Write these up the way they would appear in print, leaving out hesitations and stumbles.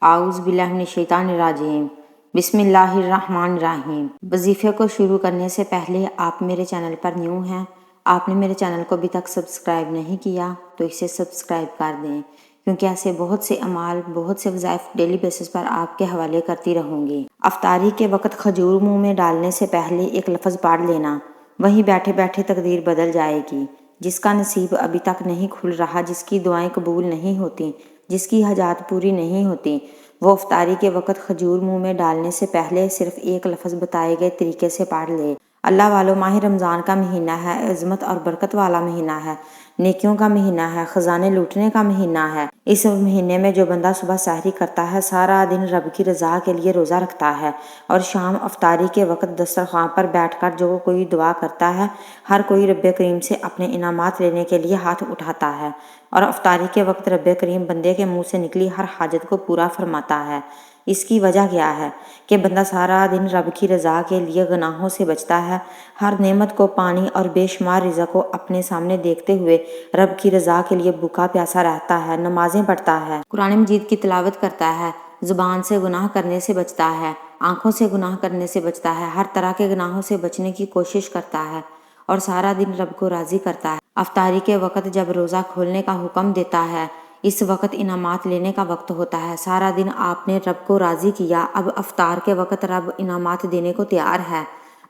اعوذ باللہ من الشیطان الرجیم، بسم اللہ الرحمن الرحیم۔ وظیفے کو شروع کرنے سے پہلے آپ میرے چینل پر نیو ہیں، آپ نے میرے چینل کو ابھی تک سبسکرائب نہیں کیا تو اسے سبسکرائب کر دیں، کیونکہ ایسے بہت سے اعمال، بہت سے وظائف ڈیلی بیسس پر آپ کے حوالے کرتی رہوں گی۔ افطاری کے وقت کھجور منہ میں ڈالنے سے پہلے ایک لفظ پڑھ لینا، وہیں بیٹھے بیٹھے تقدیر بدل جائے گی۔ جس کا نصیب ابھی تک نہیں کھل رہا، جس کی دعائیں قبول نہیں ہوتی، جس کی حاجات پوری نہیں ہوتی، وہ افطاری کے وقت کھجور منہ میں ڈالنے سے پہلے صرف ایک لفظ بتائے گئے طریقے سے پڑھ لے۔ اللہ والو، ماہ رمضان کا مہینہ ہے، عظمت اور برکت والا مہینہ ہے، نیکیوں کا مہینہ ہے، خزانے لوٹنے کا مہینہ ہے۔ اس مہینے میں جو بندہ صبح سحری کرتا ہے، سارا دن رب کی رضا کے لیے روزہ رکھتا ہے، اور شام افطاری کے وقت دسترخوان پر بیٹھ کر جو کوئی دعا کرتا ہے، ہر کوئی رب کریم سے اپنے انعامات لینے کے لیے ہاتھ اٹھاتا ہے، اور افطاری کے وقت رب کریم بندے کے منہ سے نکلی ہر حاجت کو پورا فرماتا ہے۔ اس کی وجہ کیا ہے کہ بندہ سارا دن رب کی رضا کے لیے گناہوں سے بچتا ہے، ہر نعمت کو پانی اور بے شمار رزق کو اپنے سامنے دیکھتے ہوئے رب کی رضا کے لیے بھوکا پیاسا رہتا ہے، نمازیں پڑھتا ہے، قرآن مجید کی تلاوت کرتا ہے، زبان سے گناہ کرنے سے بچتا ہے، آنکھوں سے گناہ کرنے سے بچتا ہے، ہر طرح کے گناہوں سے بچنے کی کوشش کرتا ہے، اور سارا دن رب کو راضی کرتا ہے۔ افطاری کے وقت جب روزہ کھولنے کا حکم دیتا ہے، اس وقت انعامات لینے کا وقت ہوتا ہے۔ سارا دن آپ نے رب کو راضی کیا، اب افطار کے وقت رب انعامات دینے کو تیار ہے۔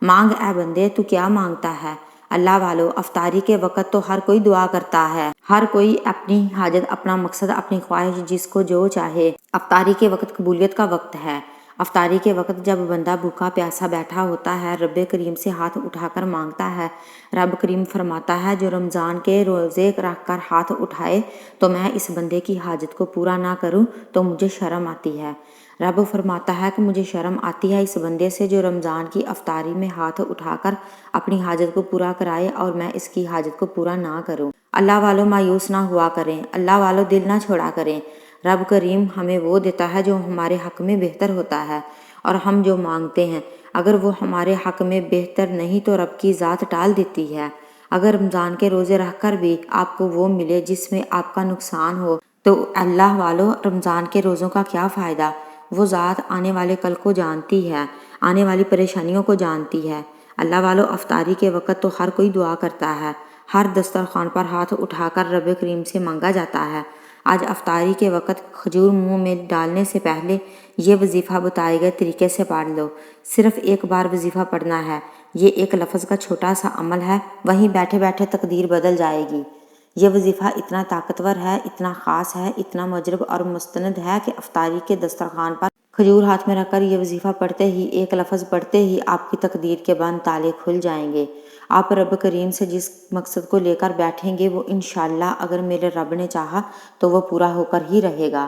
مانگ اے بندے، تو کیا مانگتا ہے؟ اللہ والو، افطاری کے وقت تو ہر کوئی دعا کرتا ہے، ہر کوئی اپنی حاجت، اپنا مقصد، اپنی خواہش، جس کو جو چاہے۔ افطاری کے وقت قبولیت کا وقت ہے۔ افطاری کے وقت جب بندہ بھوکا پیاسا بیٹھا ہوتا ہے، رب کریم سے ہاتھ اٹھا کر مانگتا ہے، رب کریم فرماتا ہے جو رمضان کے روزے رکھ کر ہاتھ اٹھائے تو میں اس بندے کی حاجت کو پورا نہ کروں تو مجھے شرم آتی ہے۔ رب فرماتا ہے کہ مجھے شرم آتی ہے اس بندے سے جو رمضان کی افطاری میں ہاتھ اٹھا کر اپنی حاجت کو پورا کرائے اور میں اس کی حاجت کو پورا نہ کروں۔ اللہ والو، مایوس نہ ہوا کریں، اللہ والو دل نہ چھوڑا کریں۔ رب کریم ہمیں وہ دیتا ہے جو ہمارے حق میں بہتر ہوتا ہے، اور ہم جو مانگتے ہیں اگر وہ ہمارے حق میں بہتر نہیں تو رب کی ذات ٹال دیتی ہے۔ اگر رمضان کے روزے رکھ کر بھی آپ کو وہ ملے جس میں آپ کا نقصان ہو تو اللہ والو، رمضان کے روزوں کا کیا فائدہ؟ وہ ذات آنے والے کل کو جانتی ہے، آنے والی پریشانیوں کو جانتی ہے۔ اللہ والو، افطاری کے وقت تو ہر کوئی دعا کرتا ہے، ہر دسترخوان پر ہاتھ اٹھا کر رب کریم سے مانگا جاتا ہے۔ آج افطاری کے وقت کھجور منہ میں ڈالنے سے پہلے یہ وظیفہ بتائے گئے طریقے سے پڑھ لو۔ صرف ایک بار وظیفہ پڑھنا ہے، یہ ایک لفظ کا چھوٹا سا عمل ہے، وہیں بیٹھے بیٹھے تقدیر بدل جائے گی۔ یہ وظیفہ اتنا طاقتور ہے، اتنا خاص ہے، اتنا مجرب اور مستند ہے کہ افطاری کے دسترخوان پر کھجور ہاتھ میں رکھ کر یہ وظیفہ پڑھتے ہی، ایک لفظ پڑھتے ہی آپ کی تقدیر کے بند تالے کھل جائیں گے۔ آپ رب کریم سے جس مقصد کو لے کر بیٹھیں گے وہ انشاءاللہ اگر میرے رب نے چاہا تو وہ پورا ہو کر ہی رہے گا۔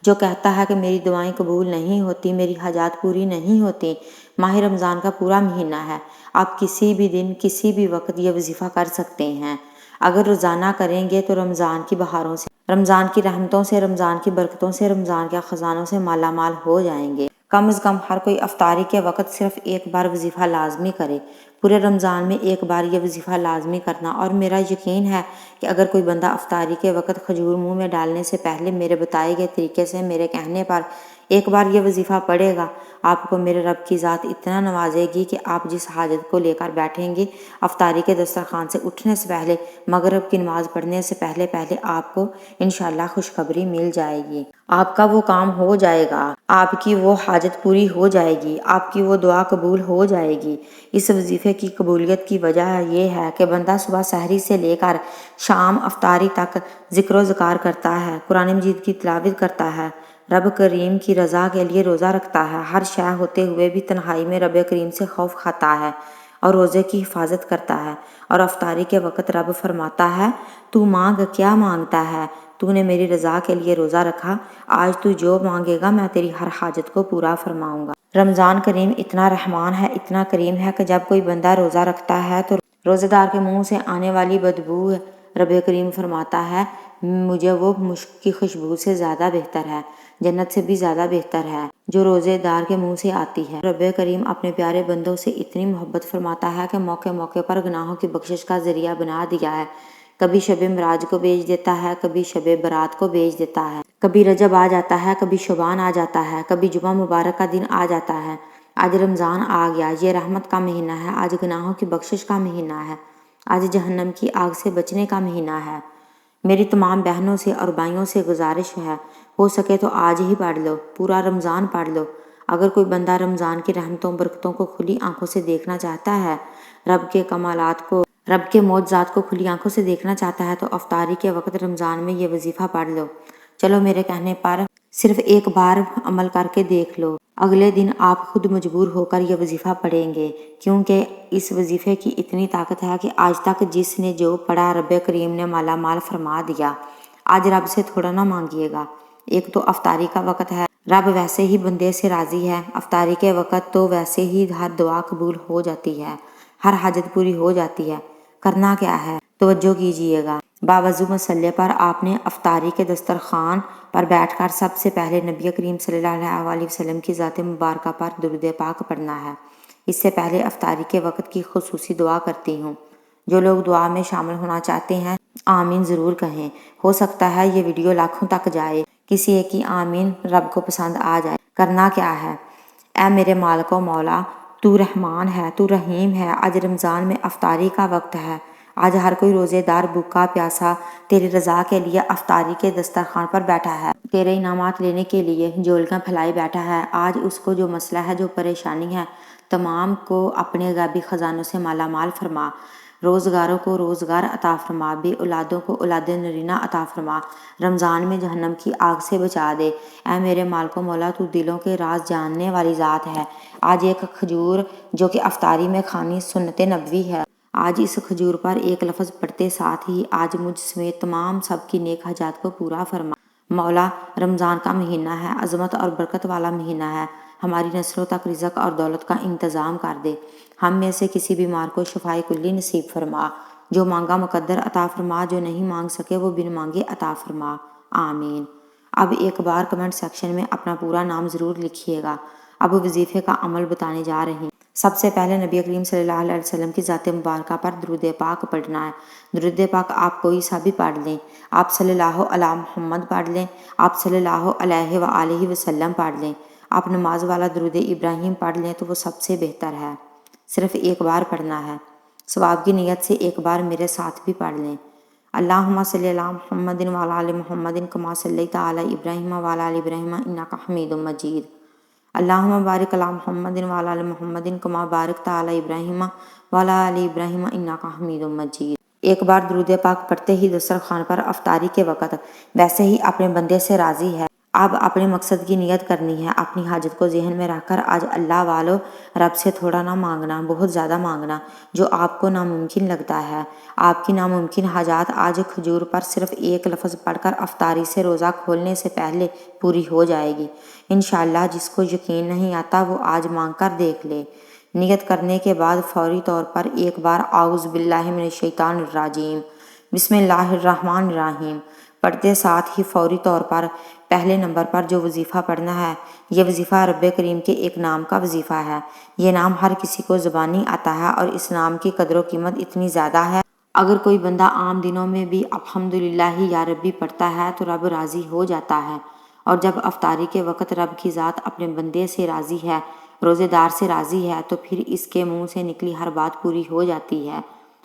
جو کہتا ہے کہ میری دعائیں قبول نہیں ہوتی، میری حاجات پوری نہیں ہوتی، ماہ رمضان کا پورا مہینہ ہے، آپ کسی بھی دن، کسی بھی وقت یہ وظیفہ کر سکتے ہیں۔ اگر روزانہ کریں گے تو رمضان کی بہاروں سے، رمضان کی رحمتوں سے، رمضان کی برکتوں سے، رمضان کے خزانوں سے مالا مال ہو جائیں گے۔ کم از کم ہر کوئی افطاری کے وقت صرف ایک بار وظیفہ لازمی کرے، پورے رمضان میں ایک بار یہ وظیفہ لازمی کرنا۔ اور میرا یقین ہے کہ اگر کوئی بندہ افطاری کے وقت کھجور منہ میں ڈالنے سے پہلے میرے بتائے گئے طریقے سے، میرے کہنے پر ایک بار یہ وظیفہ پڑھے گا، آپ کو میرے رب کی ذات اتنا نوازے گی کہ آپ جس حاجت کو لے کر بیٹھیں گے، افطاری کے دسترخوان سے اٹھنے سے پہلے، مغرب کی نماز پڑھنے سے پہلے آپ کو انشاءاللہ خوشخبری مل جائے گی۔ آپ کا وہ کام ہو جائے گا، آپ کی وہ حاجت پوری ہو جائے گی، آپ کی وہ دعا قبول ہو جائے گی۔ اس وظیفے کی قبولیت کی وجہ یہ ہے کہ بندہ صبح سحری سے لے کر شام افطاری تک ذکر و ذکار کرتا ہے، قرآن مجید کی تلاوت کرتا ہے، رب کریم کی رضا کے لیے روزہ رکھتا ہے، ہر شے ہوتے ہوئے بھی تنہائی میں رب کریم سے خوف کھاتا ہے اور روزے کی حفاظت کرتا ہے، اور افطاری کے وقت رب فرماتا ہے تو مانگ، کیا مانگتا ہے؟ تو نے میری رضا کے لیے روزہ رکھا، آج تو جو مانگے گا میں تیری ہر حاجت کو پورا فرماؤں گا۔ رمضان کریم اتنا رحمان ہے، اتنا کریم ہے کہ جب کوئی بندہ روزہ رکھتا ہے تو روزے دار کے منہ سے آنے والی بدبو رب کریم فرماتا ہے مجھے وہ مشک کی خوشبو سے زیادہ بہتر ہے، جنت سے بھی زیادہ بہتر ہے جو روزے دار کے منہ سے آتی ہے۔ رب کریم اپنے پیارے بندوں سے اتنی محبت فرماتا ہے کہ موقع موقع پر گناہوں کی بخشش کا ذریعہ بنا دیا ہے۔ کبھی شب معراج کو بھیج دیتا ہے، کبھی شب برات کو بھیج دیتا ہے، کبھی رجب آ جاتا ہے، کبھی شعبان آ جاتا ہے، کبھی جمعہ مبارک کا دن آ جاتا ہے۔ آج رمضان آ گیا، یہ رحمت کا مہینہ ہے، آج گناہوں کی بخشش کا مہینہ ہے، آج جہنم کی آگ سے بچنے کا مہینہ ہے۔ میری تمام بہنوں سے اور بھائیوں سے گزارش ہے، ہو سکے تو آج ہی پڑھ لو، پورا رمضان پڑھ لو۔ اگر کوئی بندہ رمضان کی رحمتوں برکتوں کو کھلی آنکھوں سے دیکھنا چاہتا ہے، رب کے کمالات کو، رب کے معجزات کو کھلی آنکھوں سے دیکھنا چاہتا ہے تو افطاری کے وقت رمضان میں یہ وظیفہ پڑھ لو۔ چلو میرے کہنے پر صرف ایک بار عمل کر کے دیکھ لو، اگلے دن آپ خود مجبور ہو کر یہ وظیفہ پڑھیں گے، کیونکہ اس وظیفے کی اتنی طاقت ہے کہ آج تک جس نے جو پڑھا رب کریم نے مالا مال فرما دیا۔ آج رب سے تھوڑا نہ مانگیے گا۔ ایک تو افطاری کا وقت ہے، رب ویسے ہی بندے سے راضی ہے، افطاری کے وقت تو ویسے ہی ہر دعا قبول ہو جاتی ہے، ہر حاجت پوری ہو جاتی ہے۔ کرنا کیا ہے، توجہ کیجئے گا۔ باوضو مصلی پر آپ نے افطاری کے دسترخوان پر بیٹھ کر سب سے پہلے نبی کریم صلی اللہ علیہ وسلم کی ذات مبارکہ پر درود پاک پڑھنا ہے۔ اس سے پہلے افطاری کے وقت کی خصوصی دعا کرتی ہوں۔ جو لوگ دعا میں شامل ہونا چاہتے ہیں آمین ضرور کہیں، ہو سکتا ہے یہ ویڈیو لاکھوں تک جائے، کسی ایک کی آمین رب کو پسند آ جائے۔ کرنا کیا ہے، اے میرے مالک و مولا، تو رحمان ہے، تو رحیم ہے، آج رمضان میں افطاری کا وقت ہے، آج ہر کوئی روزے دار بھوکا پیاسا تیری رضا کے لیے افطاری کے دسترخوان پر بیٹھا ہے، تیرے انعامات لینے کے لیے جھولیاں پھیلائے بیٹھا ہے۔ آج اس کو جو مسئلہ ہے، جو پریشانی ہے، تمام کو اپنے غیبی خزانوں سے مالا مال فرما، روزگاروں کو روزگار عطا فرما، بے اولادوں کو اولاد نرینہ عطا فرما، رمضان میں جہنم کی آگ سے بچا دے۔ اے میرے مالک و مولا، تو دلوں کے راز جاننے والی ذات ہے۔ آج ایک کھجور جو کہ افطاری میں کھانی سنت نبوی ہے، آج اس کھجور پر ایک لفظ پڑھتے ساتھ ہی آج مجھ سمیت تمام سب کی نیک حاجات کو پورا فرما۔ مولا، رمضان کا مہینہ ہے، عظمت اور برکت والا مہینہ ہے، ہماری نسلوں تک رزق اور دولت کا انتظام کر دے، ہم میں سے کسی بیمار کو شفائے کلی نصیب فرما، جو مانگا مقدر عطا فرما، جو نہیں مانگ سکے وہ بن مانگے عطا فرما، آمین۔ اب ایک بار کمنٹ سیکشن میں اپنا پورا نام ضرور لکھیے گا۔ اب وظیفے کا عمل بتانے جا رہی ہوں۔ سب سے پہلے نبی کریم صلی اللہ علیہ وسلم کی ذات مبارکہ پر درود پاک پڑھنا ہے۔ درود پاک آپ کوئی سا بھی پڑھ لیں، آپ صلی اللہ علی محمد پڑھ لیں، آپ صلی اللہ علیہ وآلہ وسلم پڑھ لیں، آپ نماز والا درود ابراہیم پڑھ لیں تو وہ سب سے بہتر ہے۔ صرف ایک بار پڑھنا ہے، ثواب کی نیت سے ایک بار میرے ساتھ بھی پڑھ لیں۔ اللہم صلی علی محمد وعلی آل محمد کما صلیت علی ابراہیم وعلی آل ابراہیم انک حمید مجید۔ اللہم بارک علی محمد وعلی آل محمد کما بارکت علی ابراہیم وعلی آل ابراہیم انک حمید مجید۔ ایک بار درود پاک پڑھتے ہی دسترخوان پر افطاری کے وقت ویسے ہی اپنے بندے سے راضی ہے۔ اب اپنے مقصد کی نیت کرنی ہے، اپنی حاجت کو ذہن میں رکھ کر آج اللہ والو رب سے تھوڑا نہ مانگنا، بہت زیادہ مانگنا، جو آپ کو ناممکن لگتا ہے۔ آپ کی ناممکن حاجات آج کھجور پر صرف ایک لفظ پڑھ کر افطاری سے روزہ کھولنے سے پہلے پوری ہو جائے گی انشاءاللہ۔ جس کو یقین نہیں آتا وہ آج مانگ کر دیکھ لے۔ نیت کرنے کے بعد فوری طور پر ایک بار اعوذ باللہ من الشیطان الرجیم بسم اللہ الرحمن الرحیم پڑھتے ساتھ ہی فوری طور پر پہلے نمبر پر جو وظیفہ پڑھنا ہے، یہ وظیفہ رب کریم کے ایک نام کا وظیفہ ہے۔ یہ نام ہر کسی کو زبانی آتا ہے اور اس نام کی قدر و قیمت اتنی زیادہ ہے، اگر کوئی بندہ عام دنوں میں بھی الحمدللہ یا ربی پڑھتا ہے تو رب راضی ہو جاتا ہے، اور جب افطاری کے وقت رب کی ذات اپنے بندے سے راضی ہے، روزے دار سے راضی ہے، تو پھر اس کے منہ سے نکلی ہر بات پوری ہو جاتی ہے۔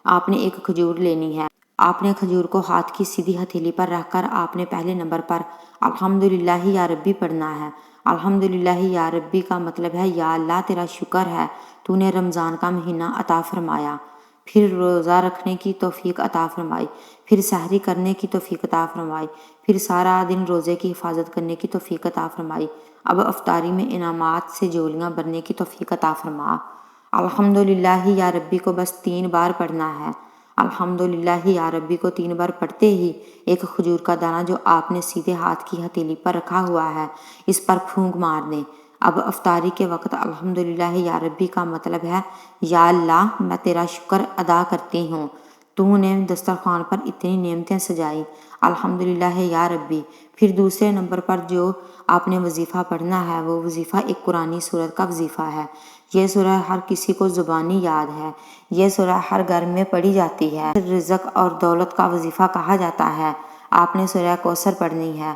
آپ نے ایک کھجور لینی ہے، آپ نے کھجور کو ہاتھ کی سیدھی ہتھیلی پر رکھ کر آپ نے پہلے نمبر پر الحمدللہ یا ربی پڑھنا ہے۔ الحمدللہ یا ربی کا مطلب ہے یا اللہ تیرا شکر ہے تو نے رمضان کا مہینہ عطا فرمایا، پھر روزہ رکھنے کی توفیق عطا فرمائی، پھر سحری کرنے کی توفیق عطا فرمائی، پھر سارا دن روزے کی حفاظت کرنے کی توفیق عطا فرمائی، اب افطاری میں انعامات سے جولیاں بھرنے کی توفیق عطا فرما۔ الحمدللہ یا ربی کو بس 3 بار پڑھنا ہے۔ الحمدللہ یا ربی کو 3 بار پڑھتے ہی ایک کھجور کا دانہ جو آپ نے سیدھے ہاتھ کی ہتھیلی پر رکھا ہوا ہے، اس پر پھونک مار دیں۔ اب افطاری کے وقت الحمدللہ یا ربی کا مطلب ہے یا اللہ میں تیرا شکر ادا کرتی ہوں، تو نے دسترخوان پر اتنی نعمتیں سجائی، الحمدللہ یا ربی۔ پھر دوسرے نمبر پر جو آپ نے وظیفہ پڑھنا ہے وہ وظیفہ ایک قرآنی سورت کا وظیفہ ہے۔ یہ سورہ ہر کسی کو زبانی یاد ہے، یہ سورہ ہر گھر میں پڑھی جاتی ہے، رزق اور دولت کا وظیفہ کہا جاتا ہے۔ آپ نے سورہ کوثر پڑھنی ہے۔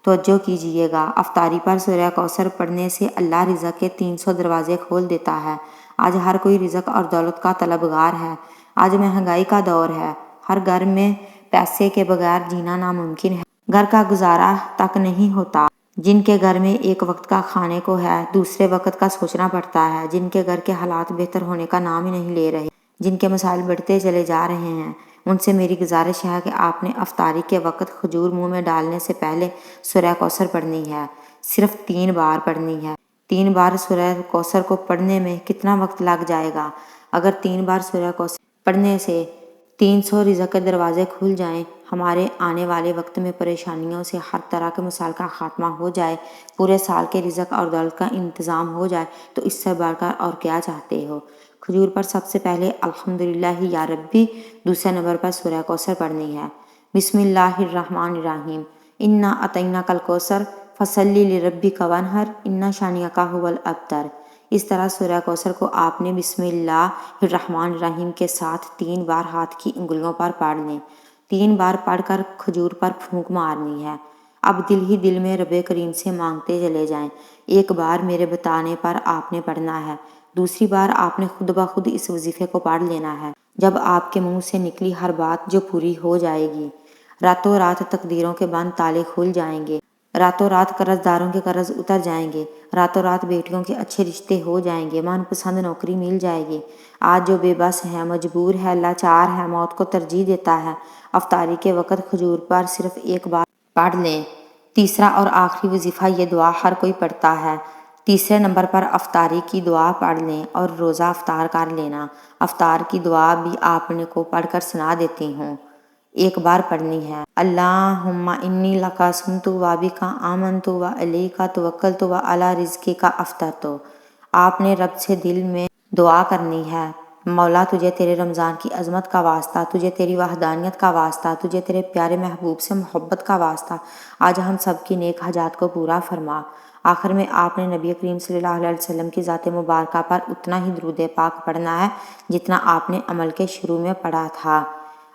توجہ کیجیے گا، افطاری پر سورہ کوثر پڑھنے سے اللہ رزق کے 300 دروازے کھول دیتا ہے۔ آج ہر کوئی رزق اور دولت کا طلبگار ہے۔ آج مہنگائی کا دور ہے، ہر گھر میں پیسے کے بغیر جینا ناممکن ہے۔ گھر کا گزارا تک نہیں ہوتا۔ جن کے گھر میں ایک وقت کا کھانے کو ہے، دوسرے وقت کا سوچنا پڑتا ہے۔ جن کے گھر کے حالات بہتر ہونے کا نام ہی نہیں لے رہے، جن کے مسائل بڑھتے چلے جا رہے ہیں، ان سے میری گزارش ہے کہ آپ نے افطاری کے وقت کھجور منہ میں ڈالنے سے پہلے سورہ کوثر پڑھنی ہے۔ صرف 3 بار پڑھنی ہے۔ 3 بار سورہ کوثر کو پڑھنے میں کتنا وقت لگ جائے گا؟ اگر 3 بار سورہ کوثر پڑھنے سے 300 رزق کے دروازے کھل جائیں، ہمارے آنے والے وقت میں پریشانیوں سے ہر طرح کے مسائل کا خاتمہ ہو جائے، پورے سال کے رزق اور دولت کا انتظام ہو جائے، تو اس سے بڑھ کر اور کیا چاہتے ہو؟ کھجور پر سب سے پہلے الحمدللہ یا ربی، دوسرے نمبر پر سورہ کوثر پڑھنی ہے۔ بسم اللہ الرحمن الرحیم۔ انا اعطیناک الکوثر فصلی لربک وانحر ان شانئک ھو الابتر۔ اس طرح سورہ کوثر کو آپ نے بسم اللہ الرحمن الرحیم کے ساتھ 3 بار ہاتھ کی انگلیوں پر پڑھ لیں۔ 3 بار پڑھ کر کھجور پر پھونک مارنی ہے۔ اب دل ہی دل میں رب کریم سے مانگتے چلے جائیں۔ ایک بار میرے بتانے پر آپ نے پڑھنا ہے، دوسری بار آپ نے خود بخود اس وظیفے کو پڑھ لینا ہے۔ جب آپ کے منہ سے نکلی ہر بات جو پوری ہو جائے گی، راتوں رات تقدیروں کے بند تالے کھل جائیں گے، راتوں رات قرض داروں کے قرض اتر جائیں گے، راتوں رات بیٹیوں کے اچھے رشتے ہو جائیں گے، من پسند نوکری مل جائے گی۔ آج جو بے بس ہے، مجبور ہے، لاچار ہے، موت کو ترجیح دیتا ہے، افطاری کے وقت کھجور پر صرف 1 بار پڑھ لیں۔ تیسرا اور آخری وظیفہ، یہ دعا ہر کوئی پڑھتا ہے۔ تیسرے نمبر پر افطاری کی دعا پڑھ لیں اور روزہ افطار کر لینا۔ افطار کی دعا بھی آپ کو پڑھ کر سنا دیتی ہوں۔ 1 بار پڑھنی ہے۔ اللہم انی لک صمت و بک آمنت و علیک توکلت و علی رزقک افطرت۔ آپ نے رب سے دل میں دعا کرنی ہے، مولا تجھے تیرے رمضان کی عظمت کا واسطہ، تجھے تیری وحدانیت کا واسطہ، تجھے تیرے پیارے محبوب سے محبت کا واسطہ، آج ہم سب کی نیک حاجات کو پورا فرما۔ آخر میں آپ نے نبی کریم صلی اللہ علیہ وسلم کی ذات مبارکہ پر اتنا ہی درود پاک پڑھنا ہے جتنا آپ نے عمل کے شروع میں پڑھا تھا۔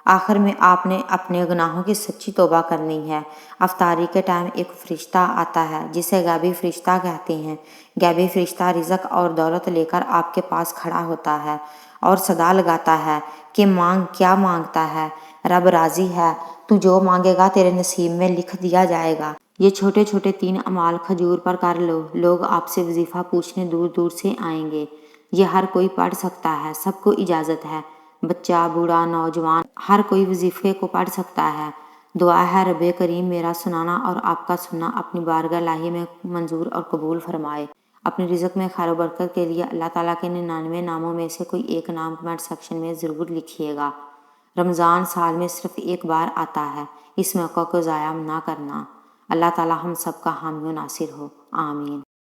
آخر میں آپ نے اپنے گناہوں کی سچی توبہ کرنی ہے۔ افطاری کے ٹائم ایک فرشتہ آتا ہے جسے غیبی فرشتہ کہتے ہیں۔ غیبی فرشتہ رزق اور دولت لے کر آپ کے پاس کھڑا ہوتا ہے اور صدا لگاتا ہے کہ مانگ۔ کیا مانگتا ہے؟ رب راضی ہے، تو جو مانگے گا تیرے نصیب میں لکھ دیا جائے گا۔ یہ چھوٹے چھوٹے 3 اعمال کھجور پر کر لو، لوگ آپ سے وظیفہ پوچھنے دور دور سے آئیں گے۔ یہ ہر کوئی پڑھ سکتا ہے، سب کو اجازت ہے، بچہ، بوڑھا، نوجوان، ہر کوئی وظیفے کو پڑھ سکتا ہے۔ دعا ہے رب کریم میرا سنانا اور آپ کا سننا اپنی بارگاہ الہی میں منظور اور قبول فرمائے۔ اپنے رزق میں خیر و برکت کے لیے اللہ تعالیٰ کے 99 ناموں میں سے کوئی ایک نام کمنٹ سیکشن میں ضرور لکھیے گا۔ رمضان سال میں صرف 1 بار آتا ہے، اس موقع کو ضائع نہ کرنا۔ اللہ تعالیٰ ہم سب کا حامی و ناصر ہو، آمین۔